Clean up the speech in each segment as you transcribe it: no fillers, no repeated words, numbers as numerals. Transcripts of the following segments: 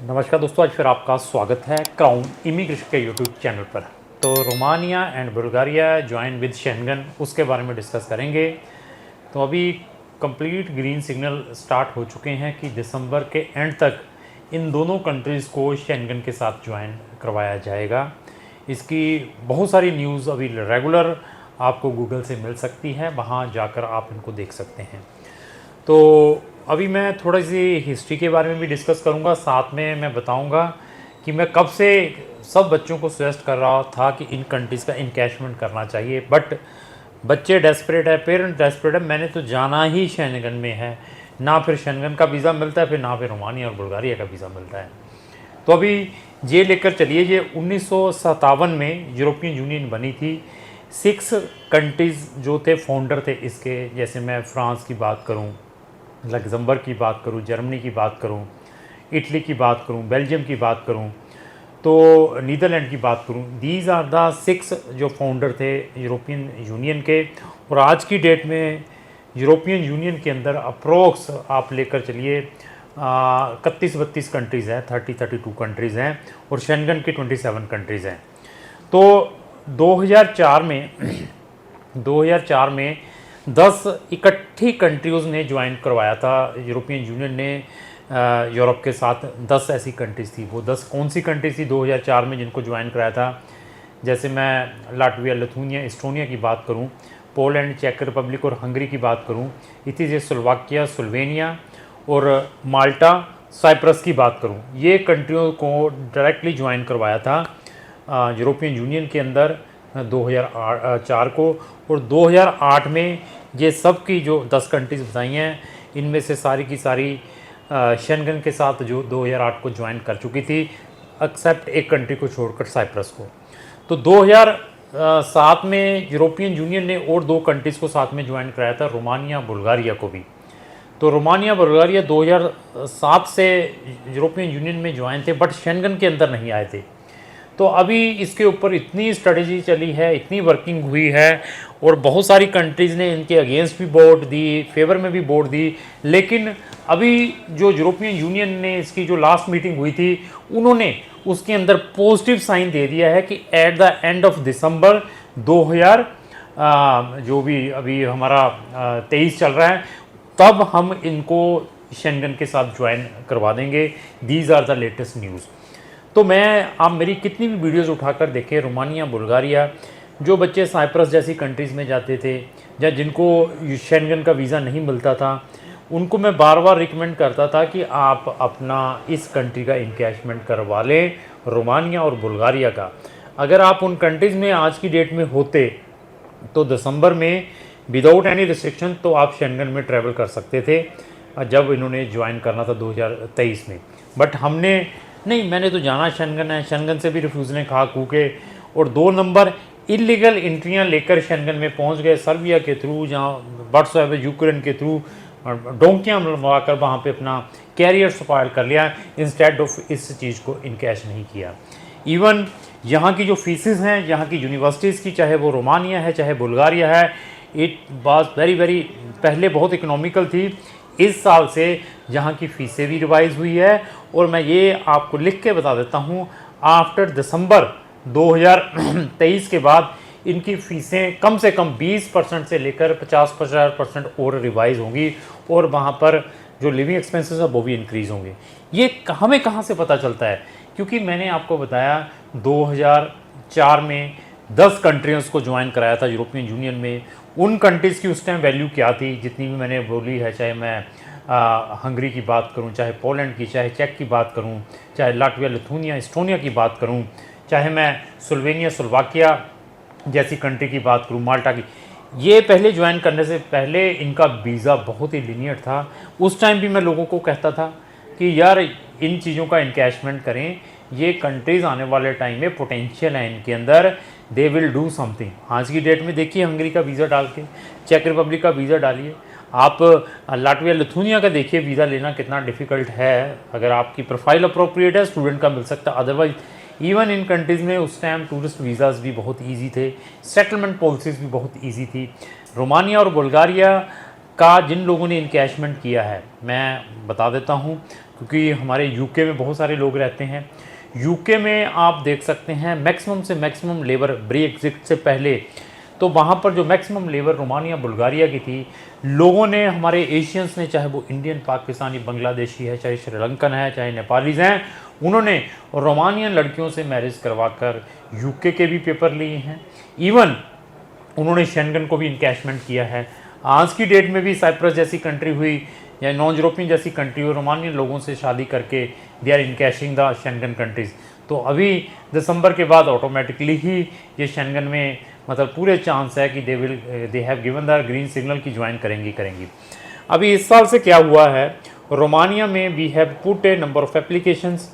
नमस्कार दोस्तों, आज फिर आपका स्वागत है क्राउन इमिग्रेशन के यूट्यूब चैनल पर। तो Romania and Bulgaria join with Schengen, उसके बारे में डिस्कस करेंगे। तो अभी कंप्लीट ग्रीन सिग्नल स्टार्ट हो चुके हैं कि दिसंबर के एंड तक इन दोनों कंट्रीज़ को शेंगन के साथ ज्वाइन करवाया जाएगा। इसकी बहुत सारी न्यूज़ अभी रेगुलर आपको गूगल से मिल सकती है, वहाँ जाकर आप इनको देख सकते हैं। तो अभी मैं थोड़ी सी हिस्ट्री के बारे में भी डिस्कस करूंगा, साथ में मैं बताऊंगा कि मैं कब से सब बच्चों को सजेस्ट कर रहा था कि इन कंट्रीज़ का इनकैशमेंट करना चाहिए, बट बच्चे डेस्परेट है, पेरेंट डेस्परेट है। मैंने तो जाना ही शेंगन में है, ना फिर शेंगन का वीज़ा मिलता है, फिर ना फिर रोमानिया और बुल्गारिया का वीज़ा मिलता है। तो अभी ये लेकर चलिए, ये 1957 में यूरोपियन यूनियन बनी थी। 6 कंट्रीज़ जो थे फाउंडर थे इसके, जैसे मैं फ्रांस की बात करूँ, लग्जमबर्ग की बात करूं, जर्मनी की बात करूं, इटली की बात करूं, बेल्जियम की बात करूं, तो नीदरलैंड की बात करूं, दीज आर द 6 जो फाउंडर थे यूरोपियन यूनियन के। और आज की डेट में यूरोपियन यूनियन के अंदर अप्रोक्स आप लेकर चलिए 31-32 कंट्रीज़ हैं, 32 कंट्रीज़ हैं, और शेंगन की 27 कंट्रीज़ हैं। तो 2004 में 2004 में 10 इकट्ठी कंट्रीज़ ने ज्वाइन करवाया था यूरोपियन यूनियन ने यूरोप के साथ। 10 ऐसी कंट्रीज़ थी। वो 10 कौन सी कंट्रीज़ थी 2004 में जिनको ज्वाइन कराया था? जैसे मैं लाटविया, लिथुनिया, एस्टोनिया की बात करूं, पोलैंड, चेक रिपब्लिक और हंगरी की बात करूं, इथी स्लोवाकिया, स्लोवेनिया और माल्टा, साइप्रस की बात करूं, ये कंट्रियों को डायरेक्टली ज्वाइन करवाया था यूरोपियन यूनियन के अंदर 2004 को। और 2008 में ये सब की जो 10 कंट्रीज़ बताई हैं, इनमें से सारी की सारी शेंगन के साथ जो 2008 को ज्वाइन कर चुकी थी, एक्सेप्ट एक कंट्री को छोड़कर, साइप्रस को। तो 2007 में यूरोपियन यूनियन ने और 2 कंट्रीज़ को साथ में ज्वाइन कराया था, रोमानिया, बुल्गारिया को भी। तो रोमानिया, बुल्गारिया 2007 से यूरोपियन यूनियन में ज्वाइन थे, बट शेंगन के अंदर नहीं आए थे। तो अभी इसके ऊपर इतनी स्ट्रेटजी चली है, इतनी वर्किंग हुई है, और बहुत सारी कंट्रीज़ ने इनके अगेंस्ट भी वोट दी, फेवर में भी वोट दी। लेकिन अभी जो यूरोपियन यूनियन ने इसकी जो लास्ट मीटिंग हुई थी, उन्होंने उसके अंदर पॉजिटिव साइन दे दिया है कि at the end of December 2000 जो भी अभी हमारा 23 चल रहा है, तब हम इनको शेंगन के साथ ज्वाइन करवा देंगे। These are the latest news. तो आप मेरी कितनी भी वीडियोस उठाकर देखें, रोमानिया, बुल्गारिया, जो बच्चे साइप्रस जैसी कंट्रीज़ में जाते थे या जिनको शेंगन का वीज़ा नहीं मिलता था, उनको मैं बार बार रिकमेंड करता था कि आप अपना इस कंट्री का इनकैशमेंट करवा लें, रोमानिया और बुल्गारिया का। अगर आप उन कंट्रीज़ में आज की डेट में होते तो दिसंबर में विदाउट एनी रिस्ट्रिक्शन तो आप शेंगन में ट्रैवल कर सकते थे, जब इन्होंने ज्वाइन करना था 2023 में। बट हमने नहीं, मैंने तो जाना शेंगन है, शेंगन से भी रिफ्यूज़लें खा खू के, और 2 नंबर इलीगल एंट्रियां लेकर शेंगन में पहुंच गए, सर्बिया के थ्रू, जहाँ व्हाट्सएप यूक्रेन के थ्रू डोंकियाँ मंगवाकर वहाँ पे अपना कैरियर स्पॉइल कर लिया, इंस्टेड ऑफ इस चीज़ को इनकैश नहीं किया। इवन यहाँ की जो फीसेस हैं, यहाँ की यूनिवर्सिटीज़ की, चाहे वो रोमानिया है चाहे बुल्गारिया है, इट वाज वेरी पहले बहुत इकोनॉमिकल थी। इस साल से यहाँ की फ़ीसें भी रिवाइज़ हुई है, और मैं ये आपको लिख के बता देता हूँ, आफ्टर दिसंबर 2023 के बाद इनकी फ़ीसें कम से कम 20% से लेकर 50% और रिवाइज़ होंगी, और वहाँ पर जो लिविंग एक्सपेंसेस है वो भी इंक्रीज़ होंगे। ये हमें कहाँ से पता चलता है? क्योंकि मैंने आपको बताया 2004 में 10 कंट्रीज़ को ज्वाइन कराया था यूरोपियन यूनियन में। उन कंट्रीज़ की उस टाइम वैल्यू क्या थी, जितनी भी मैंने बोली है, चाहे मैं हंगरी की बात करूं, चाहे पोलैंड की, चाहे चेक की बात करूं, चाहे लाटविया, लिथुनिया, एस्टोनिया की बात करूं, चाहे मैं स्लोवेनिया, स्लोवाकिया जैसी कंट्री की बात करूं, माल्टा की। ये पहले ज्वाइन करने से पहले इनका वीज़ा बहुत ही लीनियर था। उस टाइम भी मैं लोगों को कहता था कि यार इन चीज़ों का इनकैशमेंट करें, ये कंट्रीज़ आने वाले टाइम में पोटेंशियल है इनके अंदर, दे विल डू समथिंग। आज की डेट में देखिए, हंगरी का वीज़ा डाल के, चेक रिपब्लिक का वीज़ा डालिए, आप लाटविया, लिथुनिया का देखिए वीज़ा लेना कितना डिफ़िकल्ट है। अगर आपकी प्रोफाइल अप्रोप्रिएट है, स्टूडेंट का मिल सकता है। अदरवाइज इवन इन कंट्रीज़ में उस टाइम टूरिस्ट वीज़ाज़ भी बहुत ईजी थे, सेटलमेंट पॉलिसीज़ भी बहुत ईजी थी। रोमानिया और बुल्गारिया का जिन लोगों ने इनकैशमेंट किया है, मैं बता देता हूँ, क्योंकि हमारे यूके में बहुत सारे लोग रहते हैं। यूके में आप देख सकते हैं मैक्सिमम से मैक्सिमम लेबर ब्रेक्जिट से पहले तो वहाँ पर जो मैक्सिमम लेबर रोमानिया बुल्गारिया की थी, लोगों ने, हमारे एशियंस ने, चाहे वो इंडियन, पाकिस्तानी, बांग्लादेशी है, चाहे श्रीलंकन है, चाहे नेपालीज़ हैं, उन्होंने रोमानियन लड़कियों से मैरिज करवाकर यूके के भी पेपर लिए हैं। इवन उन्होंने शेंगन को भी इनकैशमेंट किया है। आज की डेट में भी साइप्रस जैसी कंट्री हुई या नॉन यूरोपियन जैसी कंट्री हो, रोमानियन लोगों से शादी करके they are encashing the Schengen countries. तो अभी दिसंबर के बाद ऑटोमेटिकली ही ये शेंगन में मतलब पूरे चांस है कि they have given the green signal की ज्वाइन करेंगी। अभी इस साल से क्या हुआ है, रोमानिया में we have put a number of applications.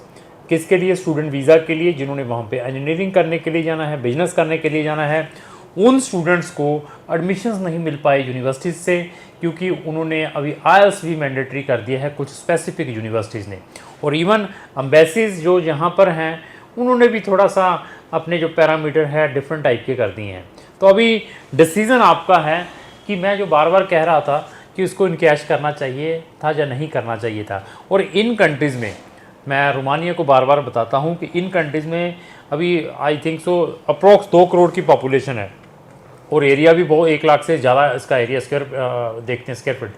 किसके लिए? स्टूडेंट वीज़ा के लिए, जिन्होंने वहाँ पे इंजीनियरिंग करने के लिए जाना है, बिजनेस करने के लिए जाना है। उन स्टूडेंट्स को एडमिशन्स नहीं मिल पाए यूनिवर्सिटीज़ से, क्योंकि उन्होंने अभी IELTS भी मैंडेटरी कर दिया है कुछ स्पेसिफिक यूनिवर्सिटीज़ ने। और इवन एम्बेसीज जो यहाँ पर हैं, उन्होंने भी थोड़ा सा अपने जो पैरामीटर है डिफरेंट टाइप के कर दिए हैं। तो अभी डिसीज़न आपका है कि मैं जो बार बार कह रहा था कि उसको इनकैश करना चाहिए था या नहीं करना चाहिए था। और इन कंट्रीज़ में मैं रोमानिया को बार बार बताता हूँ कि इन कंट्रीज़ में अभी I think so approx 2 crore की पॉपुलेशन है और एरिया भी बहुत 1 लाख से ज़्यादा इसका एरिया स्क्वायर देखते हैं स्क्वायर फीट।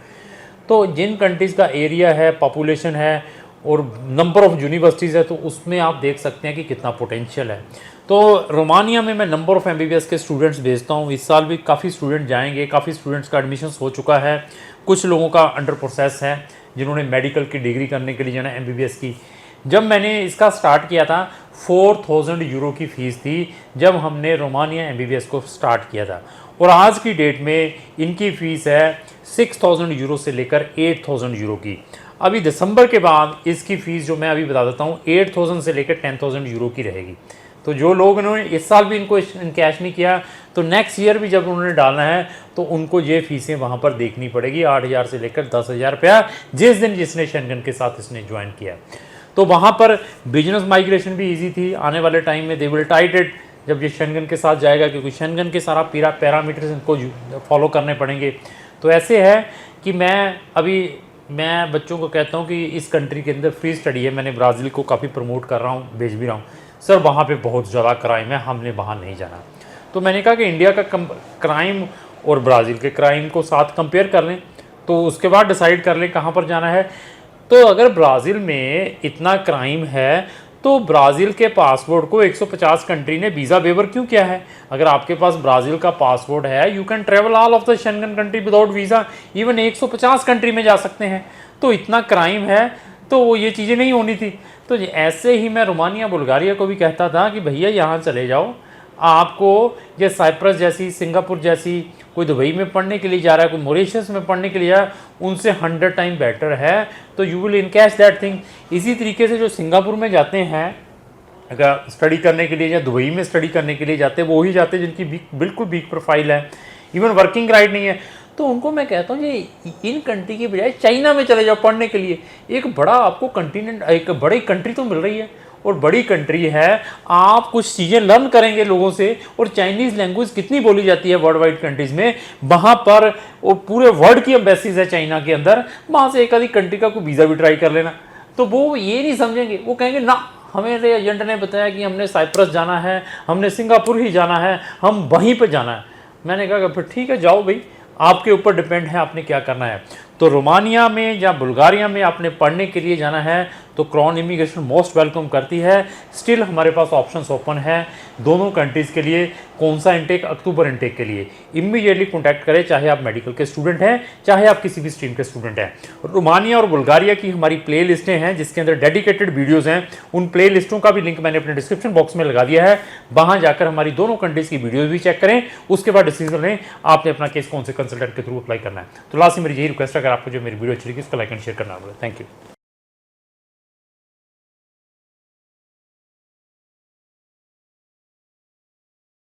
तो जिन कंट्रीज़ का एरिया है, पॉपुलेशन है और नंबर ऑफ़ यूनिवर्सिटीज़ है, तो उसमें आप देख सकते हैं कि कितना पोटेंशियल है। तो रोमानिया में मैं नंबर ऑफ़ MBBS के स्टूडेंट्स भेजता हूँ। इस साल भी काफ़ी स्टूडेंट जाएंगे, काफ़ी स्टूडेंट्स का एडमिशन हो चुका है, कुछ लोगों का अंडर प्रोसेस है जिन्होंने मेडिकल की डिग्री करने के लिए जाना MBBS की। जब मैंने इसका स्टार्ट किया था 4000 यूरो की फ़ीस थी जब हमने रोमानिया MBBS को स्टार्ट किया था, और आज की डेट में इनकी फ़ीस है 6000 यूरो से लेकर 8000 यूरो की। अभी दिसंबर के बाद इसकी फ़ीस जो मैं अभी बता देता हूँ 8000 से लेकर 10000 यूरो की रहेगी। तो जो लोग उन्होंने इस साल भी इनको कैश नहीं किया, तो नेक्स्ट ईयर भी जब उन्होंने डालना है तो उनको ये फ़ीसें वहाँ पर देखनी पड़ेगी, 8000 से लेकर 10,000 रुपया जिस दिन जिसने शेंगन के साथ इसने ज्वाइन किया। तो वहाँ पर बिजनेस माइग्रेशन भी इजी थी। आने वाले टाइम में दे विल टाइट इट जब ये शेंगन के साथ जाएगा, क्योंकि शेंगन के सारा पैरामीटर्स इनको फॉलो करने पड़ेंगे। तो ऐसे है कि मैं बच्चों को कहता हूँ कि इस कंट्री के अंदर फ्री स्टडी है। मैंने ब्राज़ील को काफ़ी प्रमोट कर रहा हूँ, भेज भी रहा हूँ। सर वहाँ पे बहुत ज़्यादा क्राइम है, हमने वहाँ नहीं जाना। तो मैंने कहा कि इंडिया का क्राइम और ब्राज़ील के क्राइम को साथ कंपेयर कर लें, तो उसके बाद डिसाइड कर लें कहाँ पर जाना है। तो अगर ब्राज़ील में इतना क्राइम है तो ब्राज़ील के पासपोर्ट को 150 कंट्री ने वीज़ा वेवर क्यों किया है? अगर आपके पास ब्राज़ील का पासपोर्ट है, you can travel all of the Schengen country without visa, even 150 country में जा सकते हैं। तो इतना क्राइम है तो वो ये चीज़ें नहीं होनी थी। तो ऐसे ही मैं रोमानिया बुल्गारिया को भी कहता था कि भैया यहाँ चले जाओ, आपको ये साइप्रस जैसी, सिंगापुर जैसी, कोई दुबई में पढ़ने के लिए जा रहा है, कोई मॉरिशस में पढ़ने के लिए जा रहा है, उनसे 100 टाइम बेटर है। तो you will encash that thing. इसी तरीके से जो सिंगापुर में जाते हैं अगर स्टडी करने के लिए या दुबई में स्टडी करने के लिए जाते हैं, वो ही जाते हैं जिनकी बिल्कुल वीक प्रोफाइल है, इवन वर्किंग राइट नहीं है। तो उनको मैं कहता हूँ ये इन कंट्री की बजाय चाइना में चले जाओ पढ़ने के लिए। एक बड़ा आपको कंटिनेंट, एक बड़ी कंट्री तो मिल रही है और बड़ी कंट्री है, आप कुछ चीज़ें लर्न करेंगे लोगों से। और चाइनीज़ लैंग्वेज कितनी बोली जाती है वर्ल्ड वाइड कंट्रीज़ में, वहाँ पर वो पूरे वर्ल्ड की एम्बेसीज है चाइना के अंदर, वहाँ से एक आधी कंट्री का कोई वीज़ा भी ट्राई कर लेना। तो वो ये नहीं समझेंगे, वो कहेंगे ना हमें एजेंट ने बताया कि हमने साइप्रस जाना है, हमने सिंगापुर ही जाना है, हम वहीं पर जाना है। मैंने कहा फिर ठीक है जाओ भाई, आपके ऊपर डिपेंड है आपने क्या करना है। तो रोमानिया में या बुल्गारिया में आपने पढ़ने के लिए जाना है तो क्राउन इमिग्रेशन मोस्ट वेलकम करती है। स्टिल हमारे पास ऑप्शंस ओपन है दोनों कंट्रीज़ के लिए। कौन सा इंटेक? अक्टूबर इंटेक के लिए इमीडिएटली कॉन्टैक्ट करें, चाहे आप मेडिकल के स्टूडेंट हैं, चाहे आप किसी भी स्ट्रीम के स्टूडेंट हैं। रोमानिया और बुल्गारिया की हमारी प्ले लिस्टें हैं जिसके अंदर डेडिकेटेड वीडियोज़ हैं। उन प्ले लिस्टों का भी लिंक मैंने अपने डिस्क्रिप्शन बॉक्स में लगा दिया है, वहाँ जाकर हमारी दोनों कंट्रीज़ की वीडियोज़ भी चेक करें। उसके बाद डिसीजन लें आपने अपना केस कौन से कंसल्टेंट के थ्रू अप्लाई करना है। तो लास्ट में मेरी यही रिक्वेस्ट है, अगर आपको जो मेरी वीडियो अच्छी लगी उसको लाइक एंड शेयर करना होगा। Thank you.